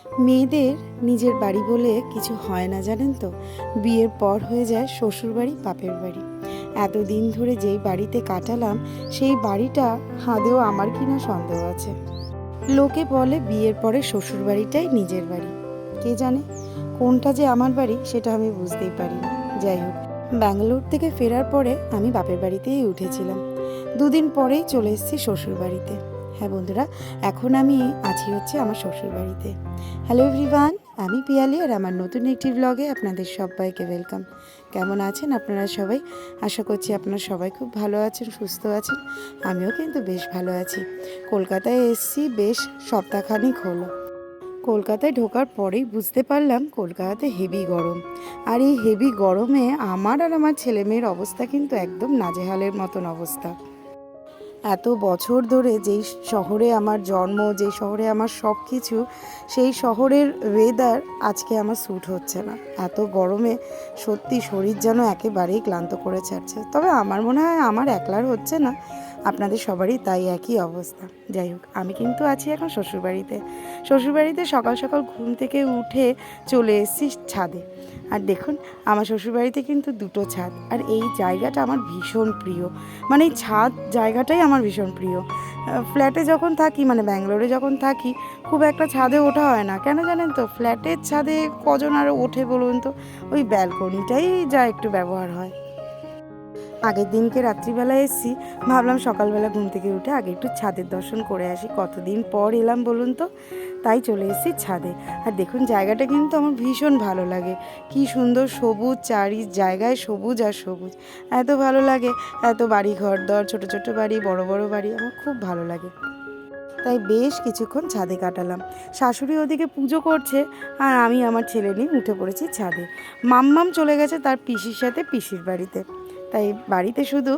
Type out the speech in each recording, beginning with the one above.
মেয়েদের নিজের বাড়ি বলে কিছু হয় না, জানেন তো। বিয়ের পর হয়ে যায় শ্বশুর বাড়ি, বাপের বাড়ি। এতদিন ধরে যেই বাড়িতে কাটালাম সেই বাড়িটা হাঁদেও আমার কিনা সন্দেহ আছে। লোকে বলে বিয়ের পরে শ্বশুর বাড়িটাই নিজের বাড়ি। কে জানে কোনটা যে আমার বাড়ি সেটা আমি বুঝতেই পারি না। যাই হোক, ব্যাঙ্গালোর থেকে ফেরার পরে আমি বাপের বাড়িতেই উঠেছিলাম। দুদিন পরেই চলে এসেছি শ্বশুর বাড়িতে। হ্যাঁ বন্ধুরা, এখন আমি আছি হচ্ছে আমার শ্বশুর বাড়িতে। হ্যালো এভরিওয়ান, আমি পিয়ালি আর আমার নতুন একটি ব্লগে আপনাদের সবাইকে ওয়েলকাম। কেমন আছেন আপনারা সবাই? আশা করছি আপনারা সবাই খুব ভালো আছেন, সুস্থ আছেন। আমিও কিন্তু বেশ ভালো আছি। কলকাতায় এসেছি বেশ সপ্তাহখানিক হলো। কলকাতায় ঢোকার পরেই বুঝতে পারলাম কলকাতাতে হেভি গরম। আর এই হেভি গরমে আমার আর আমার ছেলেমেয়ের অবস্থা কিন্তু একদম নাজেহালের মতন অবস্থা। এত বছর ধরে যেই শহরে আমার জন্ম, যেই শহরে আমার সব কিছু, সেই শহরের ওয়েদার আজকে আমার স্যুট হচ্ছে না। এত গরমে সত্যি শরীর যেন একেবারেই ক্লান্ত করে ছাড়ছে। তবে আমার মনে হয় আমার একলার হচ্ছে না, আপনাদের সবারই তাই একই অবস্থা। যাই হোক, আমি কিন্তু আছি এখন শ্বশুরবাড়িতে। শ্বশুরবাড়িতে সকাল সকাল ঘুম থেকে উঠে চলে এসেছি ছাদে। আর দেখুন, আমার শ্বশুরবাড়িতে কিন্তু দুটো ছাদ, আর এই জায়গাটা আমার ভীষণ প্রিয়। মানে এই ছাদ জায়গাটাই আমার ভীষণ প্রিয়। ফ্ল্যাটে যখন থাকি, মানে ব্যাঙ্গালোরে যখন থাকি, খুব একটা ছাদে ওঠা হয় না। কেন জানেন তো? ফ্ল্যাটের ছাদে কজন আর ওঠে বলুন তো? ওই ব্যালকনিটাই যা একটু ব্যবহার হয়। আগের দিনকে রাত্রিবেলা এসেছি, ভাবলাম সকালবেলা ঘুম থেকে উঠে আগে একটু ছাদের দর্শন করে আসি। কতদিন পর এলাম বলুন তো, তাই চলে এসেছি ছাদে। আর দেখুন, জায়গাটা কিন্তু আমার ভীষণ ভালো লাগে। কি সুন্দর সবুজ, চারি জায়গায় সবুজ আর সবুজ, এত ভালো লাগে। এত বাড়ি ঘর দর, ছোটো ছোটো বাড়ি, বড় বড় বাড়ি, আমার খুব ভালো লাগে। তাই বেশ কিছুক্ষণ ছাদে কাটালাম। শাশুড়ি ওদিকে পুজো করছে, আর আমি আমার ছেলে নিয়ে উঠে পড়েছি ছাদে। মাম্মাম চলে গেছে তার পিসির সাথে পিসির বাড়িতে। তাই বাড়িতে শুধু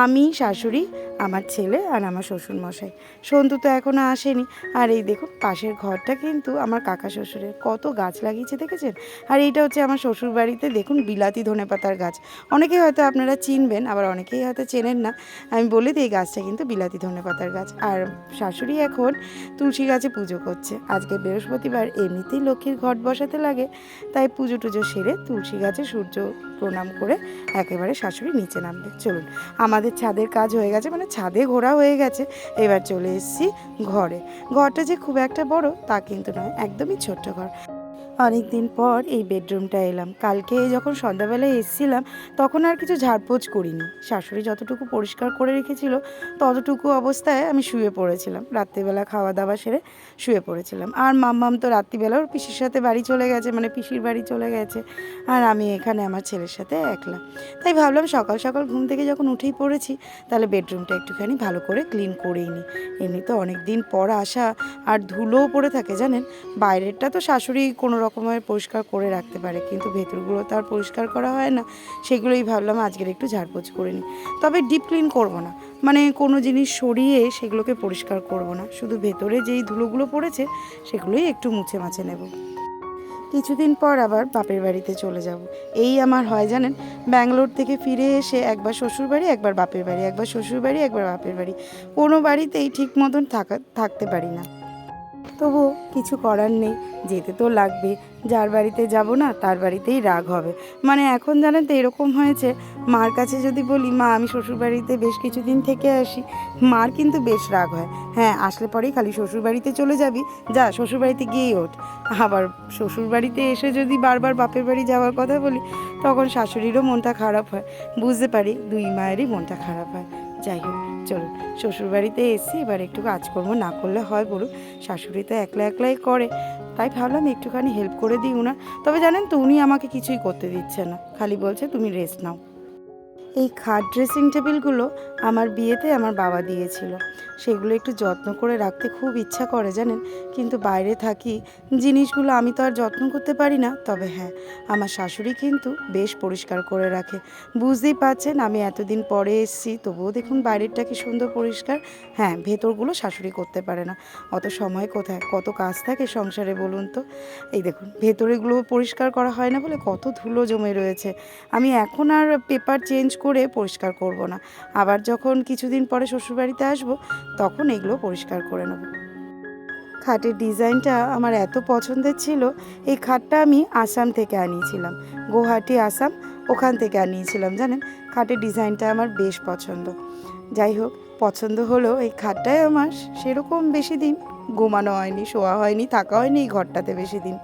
আমি, শাশুড়ি, আমার ছেলে আর আমার শ্বশুরমশাই। সন্তু তো এখনও আসেনি। আর এই দেখুন, পাশের ঘরটা কিন্তু আমার কাকা শ্বশুরের। কত গাছ লাগিয়েছে দেখেছেন? আর এইটা হচ্ছে আমার শ্বশুর বাড়িতে দেখুন বিলাতি ধনেপাতার গাছ। অনেকেই হয়তো আপনারা চিনবেন, আবার অনেকেই হয়তো চেনেন না। আমি বলে দিই, এই গাছটা কিন্তু বিলাতি ধনেপাতার গাছ। আর শাশুড়ি এখন তুলসী গাছে পুজো করছে। আজকে বৃহস্পতিবার, এমনিতেই লক্ষ্মীর ঘট বসাতে লাগে। তাই পুজো টুজো সেরে তুলসী গাছে সূর্য প্রণাম করে একেবারে শাশুড়ি নিচে নামবে। চলুন, আমাদের ছাদের কাজ হয়ে গেছে, মানে ছাদে ঘোরা হয়ে গেছে। এবার চলে এসেছি ঘরে। ঘরটা যে খুব একটা বড় তা কিন্তু নয়, একদমই ছোট্ট ঘর। অনেক দিন পর এই বেডরুমটা এলাম। কালকে যখন সন্ধ্যাবেলায় এসেছিলাম তখন আর কিছু ঝাড়পোছ করিনি। শাশুড়ি যতটুকু পরিষ্কার করে রেখেছিল ততটুকু অবস্থায় আমি শুয়ে পড়েছিলাম। রাত্রিবেলা খাওয়া দাওয়া সেরে শুয়ে পড়েছিলাম। আর মাম্মাম তো রাত্রিবেলা ওর পিসির সাথে বাড়ি চলে গেছে, মানে পিসির বাড়ি চলে গেছে। আর আমি এখানে আমার ছেলের সাথে একলা। তাই ভাবলাম সকাল সকাল ঘুম থেকে যখন উঠেই পড়েছি, তাহলে বেডরুমটা একটুখানি ভালো করে ক্লিন করেই নিই। এমনি তো অনেক দিন পর আসা, আর ধুলোও পড়ে থাকে জানেন। বাইরেরটা তো শাশুড়ি কোনো রকমের পরিষ্কার করে রাখতে পারে, কিন্তু ভেতরগুলো তো আর পরিষ্কার করা হয় না। সেগুলোই ভাবলাম আজকের একটু ঝাড়পোছ করে নিই। তবে ডিপ ক্লিন করবো না, মানে কোনো জিনিস সরিয়ে সেগুলোকে পরিষ্কার করব না। শুধু ভেতরে যেই ধুলোগুলো পড়েছে সেগুলোই একটু মুছে মাছে নেব। কিছুদিন পর আবার বাপের বাড়িতে চলে যাব। এই আমার হয় জানেন, ব্যাঙ্গালোর থেকে ফিরে এসে একবার শ্বশুর বাড়ি, একবার বাপের বাড়ি, একবার শ্বশুর বাড়ি, একবার বাপের বাড়ি। কোনো বাড়িতেই ঠিক মতন থাকতে পারি না। তবু কিছু করার নেই, যেতে তো লাগবে। যার বাড়িতে যাব না তার বাড়িতেই রাগ হবে। মানে এখন জানেন তো এরকম হয়েছে, মার কাছে যদি বলি মা আমি শ্বশুরবাড়িতে বেশ কিছুদিন থেকে আসি, মার কিন্তু বেশ রাগ হয়। হ্যাঁ, আসলে পরেই খালি শ্বশুরবাড়িতে চলে যাবি, যা শ্বশুরবাড়িতে গিয়েই ওঠ। আবার শ্বশুরবাড়িতে এসে যদি বারবার বাপের বাড়ি যাওয়ার কথা বলি, তখন শাশুড়িরও মনটা খারাপ হয়। বুঝতে পারি দুই মায়েরই মনটা খারাপ হয়। যাই হোক, চলুন, শ্বশুরবাড়িতে এসে এবার একটু কাজকর্ম না করলে হয় বলুন? শাশুড়ি তো একলা একলাই করে, তাই ভাবলাম একটুখানি হেল্প করে দিই উনার। তবে জানেন তো, উনি আমাকে কিছুই করতে দিচ্ছে না, খালি বলছে তুমি রেস্ট নাও। এই খাট ড্রেসিং টেবিলগুলো আমার বিয়েতে আমার বাবা দিয়েছিল। সেগুলো একটু যত্ন করে রাখতে খুব ইচ্ছা করে জানেন, কিন্তু বাইরে থাকি, জিনিসগুলো আমি তো আর যত্ন করতে পারি না। তবে হ্যাঁ, আমার শাশুড়ি কিন্তু বেশ পরিষ্কার করে রাখে। বুঝতেই পারছেন আমি এতদিন পরে এসেছি, তবুও দেখুন বাইরেরটা কি সুন্দর পরিষ্কার। হ্যাঁ, ভেতরগুলো শাশুড়ি করতে পারে না, অত সময় কোথায়, কত কাজ থাকে সংসারে বলুন তো। এই দেখুন, ভেতরেগুলো পরিষ্কার করা হয় না বলে কত ধুলো জমে রয়েছে। আমি এখন আর পেপার চেঞ্জ করে পরিষ্কার করব না। আবার যখন কিছুদিন পরে শ্বশুরবাড়িতে আসব, তখন এগুলো পরিষ্কার করে নেব। খাটের ডিজাইনটা আমার এত পছন্দের ছিল, এই খাটটা আমি আসাম থেকে আনিয়েছিলাম, গুয়াহাটি আসাম, ওখান থেকে আনিয়েছিলাম জানেন। খাটের ডিজাইনটা আমার বেশ পছন্দ। যাই হোক, পছন্দ হলো এই খাটটায় আমার সেরকম বেশি দিন ঘুমানো হয়নি, শোয়া হয়নি, থাকা হয়নি এই ঘরটাতে বেশি দিন।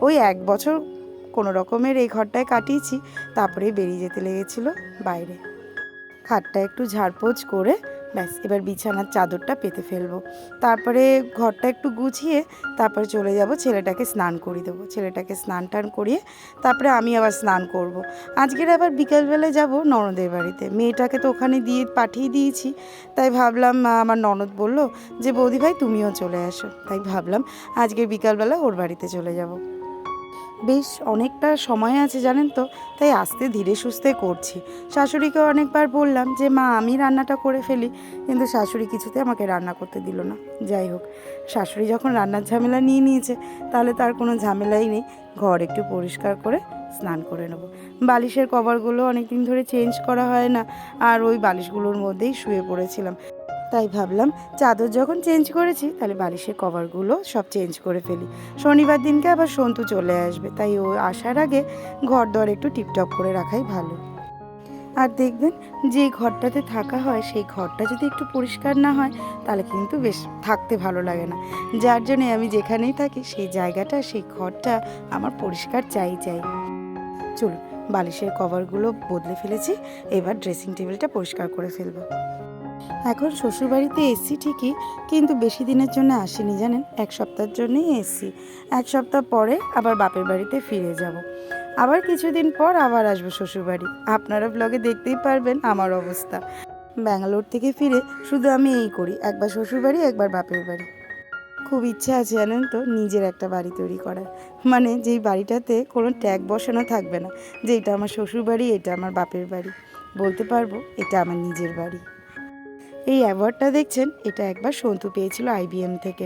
ওই 1 বছর কোনো রকমের এই ঘরটায় কাটিয়েছি, তারপরে বেরিয়ে যেতে লেগেছিলো বাইরে। খাটটা একটু ঝাড়পোছ করে ব্যাস এবার বিছানার চাদরটা পেতে ফেলবো, তারপরে ঘরটা একটু গুছিয়ে তারপরে চলে যাব, ছেলেটাকে স্নান করিয়ে দেবো। ছেলেটাকে স্নান টান করিয়ে তারপরে আমি আবার স্নান করব। আজকের আবার বিকালবেলায় যাব ননদের বাড়িতে, মেয়েটাকে তো ওখানে দিয়ে পাঠিয়ে দিয়েছি। তাই ভাবলাম, আমার ননদ বলল যে বৌদি ভাই তুমিও চলে আসো, তাই ভাবলাম আজকের বিকালবেলা ওর বাড়িতে চলে যাব। বেশ অনেকটা সময় আছে জানেন তো, তাই আস্তে ধীরে সুস্থে করছি। শাশুড়িকে অনেকবার বললাম যে মা আমি রান্নাটা করে ফেলি, কিন্তু শাশুড়ি কিছুতে আমাকে রান্না করতে দিল না। যাই হোক, শাশুড়ি যখন রান্নার ঝামেলা নিয়ে নিয়েছে তাহলে তার কোনো ঝামেলাই নেই। ঘর একটু পরিষ্কার করে স্নান করে নেব। বালিশের কভারগুলো অনেক দিন ধরে চেঞ্জ করা হয় না, আর ওই বালিশগুলোর মধ্যেই শুয়ে পড়েছিলাম। তাই ভাবলাম চাদর যখন চেঞ্জ করেছি তাহলে বালিশের কভারগুলো সব চেঞ্জ করে ফেলি। শনিবার দিনকে আবার সন্তু চলে আসবে, তাই ও আসার আগে ঘর দর একটু টিপটপ করে রাখাই ভালো। আর দেখবেন যে ঘরটাতে থাকা হয় সেই ঘরটা যদি একটু পরিষ্কার না হয় তাহলে কিন্তু বেশ থাকতে ভালো লাগে না। যার জন্যে আমি যেখানেই থাকি সেই জায়গাটা, সেই ঘরটা আমার পরিষ্কার চাই। চলুন, বালিশের কভারগুলো বদলে ফেলেছি, এবার ড্রেসিং টেবিলটা পরিষ্কার করে ফেলবো। এখন শ্বশুরবাড়িতে এসছি ঠিকই, কিন্তু বেশি দিনের জন্য আসিনি জানেন, 1 সপ্তাহের জন্যই এসছি। 1 সপ্তাহ পরে আবার বাপের বাড়িতে ফিরে যাব, আবার কিছুদিন পর আবার আসবো শ্বশুরবাড়ি। আপনারা ব্লগে দেখতেই পারবেন আমার অবস্থা। ব্যাঙ্গালোর থেকে ফিরে শুধু আমি এই করি, একবার শ্বশুরবাড়ি একবার বাপের বাড়ি। খুব ইচ্ছা আছে জানেন তো নিজের একটা বাড়ি তৈরি করার, মানে যেই বাড়িটাতে কোনো ট্যাগ বসানো থাকবে না যে এটা আমার শ্বশুরবাড়ি, এটা আমার বাপের বাড়ি, বলতে পারবো এটা আমার নিজের বাড়ি। এই অ্যাওয়ার্ডটা দেখছেন, এটা একবার সন্তু পেয়েছিল IBM থেকে।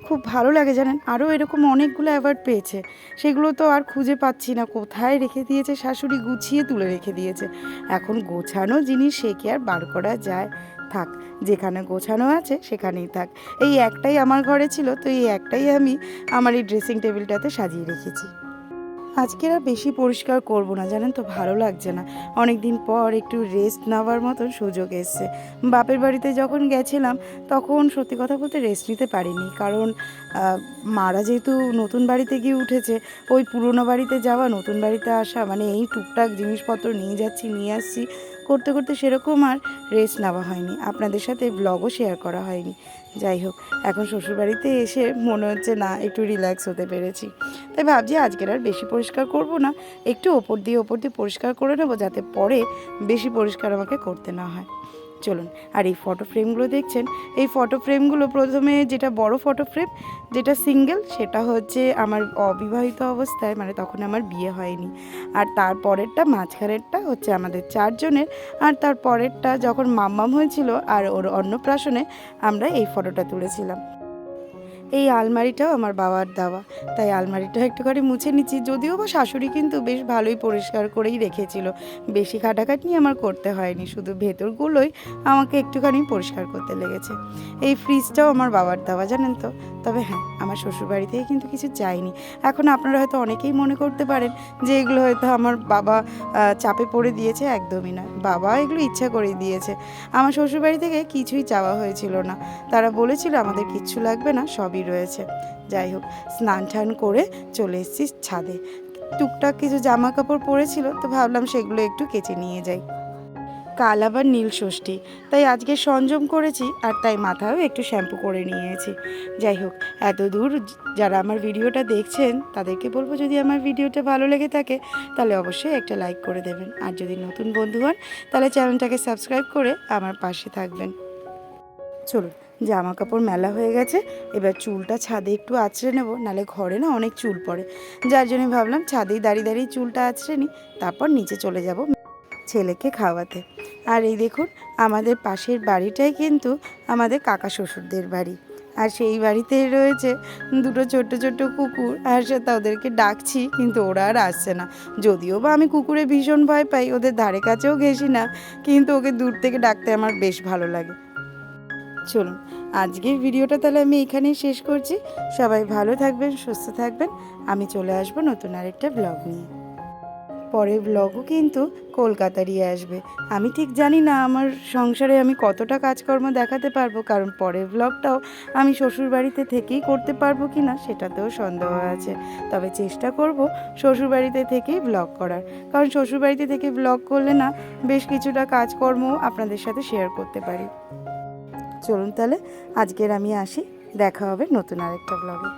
খুব ভালো লাগে জানেন, আরও এরকম অনেকগুলো অ্যাওয়ার্ড পেয়েছে, সেগুলো তো আর খুঁজে পাচ্ছি না, কোথায় রেখে দিয়েছে শাশুড়ি, গুছিয়ে তুলে রেখে দিয়েছে। এখন গোছানো জিনিস সে কি আর বার করা যায়, থাক, যেখানে গোছানো আছে সেখানেই থাক। এই একটাই আমার ঘরে ছিল, তো এই একটাই আমি আমার এই ড্রেসিং টেবিলটাতে সাজিয়ে রেখেছি। আজকে আর বেশি পরিষ্কার করব না জানেন তো, ভালো লাগছে না। অনেক দিন পর একটু রেস্ট নেওয়ার মতন সুযোগ এসছে। বাপের বাড়িতে যখন গেছিলাম তখন সত্যি কথা বলতে রেস্ট নিতে পারিনি, কারণ মারা যেহেতু নতুন বাড়িতে গিয়ে উঠেছে, ওই পুরনো বাড়িতে যাওয়া নতুন বাড়িতে আসা, মানে এই টুকটাক জিনিসপত্র নিয়ে যাচ্ছি নিয়ে আসছি করতে করতে সেরকম আর রেস্ট নেওয়া হয়নি, আপনাদের সাথে ব্লগও শেয়ার করা হয়নি। যাই হোক, এখন শ্বশুরবাড়িতে এসে মনে হচ্ছে না একটু রিল্যাক্স হতে পেরেছি, তাই ভাবছি আজকের আর বেশি পরিষ্কার করব না, একটু ওপর দিয়ে পরিষ্কার করে নেবো, যাতে পরে বেশি পরিষ্কার আমাকে করতে না হয়। চলুন, আর এই ফটো ফ্রেমগুলো দেখছেন, এই ফটো ফ্রেমগুলো প্রথমে যেটা বড় ফটো ফ্রেম, যেটা সিঙ্গেল, সেটা হচ্ছে আমার অবিবাহিত অবস্থায়, মানে তখন আমার বিয়ে হয়নি। আর তারপরেরটা মাঝখানেরটা হচ্ছে আমাদের 4 জনের, আর তারপরেরটা যখন মাম্মাম হয়েছিল আর ওর অন্নপ্রাশনে আমরা এই ফটোটা তুলেছিলাম। এই আলমারিটাও আমার বাবার দেওয়া, তাই আলমারিটা একটুখানি মুছে নিচ্ছি, যদিও বা শাশুড়ি কিন্তু বেশ ভালোই পরিষ্কার করেই রেখেছিল, বেশি খাটাখাটনি আমার করতে হয়নি, শুধু ভেতরগুলোই আমাকে একটুখানি পরিষ্কার করতে লেগেছে। এই ফ্রিজটাও আমার বাবার দেওয়া জানেন তো, তবে হ্যাঁ, আমার শ্বশুরবাড়ি থেকে কিন্তু কিছু চাইনি। এখন আপনারা হয়তো অনেকেই মনে করতে পারেন যে এগুলো হয়তো আমার বাবা চাপে পড়ে দিয়েছে, একদমই না, বাবা এগুলো ইচ্ছা করেই দিয়েছে। আমার শ্বশুরবাড়ি থেকে কিছুই চাওয়া হয়েছিল না, তারা বলেছিল আমাদের কিচ্ছু লাগবে না, সবই রয়েছে। যাই হোক, স্নান টান করে চলে এসেছি ছাদে, টুকটাক কিছু জামা কাপড় পরেছিল, তো ভাবলাম সেগুলো একটু কেচে নিয়ে যাই। কাল আবার নীল ষষ্ঠী, তাই আজকে সংযম করেছি, আর তাই মাথায়ও একটু শ্যাম্পু করে নিয়েছি। যাই হোক, এত দূর যারা আমার ভিডিওটা দেখছেন তাদেরকে বলবো, যদি আমার ভিডিওটা ভালো লেগে থাকে তাহলে অবশ্যই একটা লাইক করে দেবেন, আর যদি নতুন বন্ধু হন তাহলে চ্যানেলটাকে সাবস্ক্রাইব করে আমার পাশে থাকবেন। চলুন, জামা কাপড় মেলা হয়ে গেছে, এবার চুলটা ছাদে একটু আঁচড়ে নেব, নাহলে ঘরে না অনেক চুল পড়ে, যার জন্য ভাবলাম ছাদেই দাঁড়িয়ে দাঁড়িয়ে চুলটা আঁচড়ে নিই, তারপর নিচে চলে যাব ছেলেকে খাওয়াতে। আর এই দেখুন, আমাদের পাশের বাড়িটাই কিন্তু আমাদের কাকা শ্বশুরদের বাড়ি, আর সেই বাড়িতে রয়েছে 2টো ছোট্ট ছোট্ট কুকুর, আর সাথে ওদেরকে ডাকছি কিন্তু ওরা আর আসছে না। যদিও বা আমি কুকুরে ভীষণ ভয় পাই, ওদের ধারে কাছেও ঘেঁষি না, কিন্তু ওকে দূর থেকে ডাকতে আমার বেশ ভালো লাগে। চলুন, আজকের ভিডিওটা তাহলে আমি এখানেই শেষ করছি। সবাই ভালো থাকবেন, সুস্থ থাকবেন। আমি চলে আসবো নতুন আরেকটা ব্লগ নিয়ে। পরের ব্লগও কিন্তু কলকাতারই আসবে। আমি ঠিক জানি না আমার সংসারে আমি কতটা কাজকর্ম দেখাতে পারবো, কারণ পরের ব্লগটাও আমি শ্বশুরবাড়িতে থেকেই করতে পারবো কি না সেটাতেও সন্দেহ আছে। তবে চেষ্টা করব শ্বশুরবাড়িতে থেকেই ব্লগ করার, কারণ শ্বশুরবাড়িতে থেকে ব্লগ করলে না বেশ কিছুটা কাজকর্ম আপনাদের সাথে শেয়ার করতে পারি। চলুন তাহলে আজকের আমি আসি, দেখা হবে নতুন আরেকটা ব্লগে।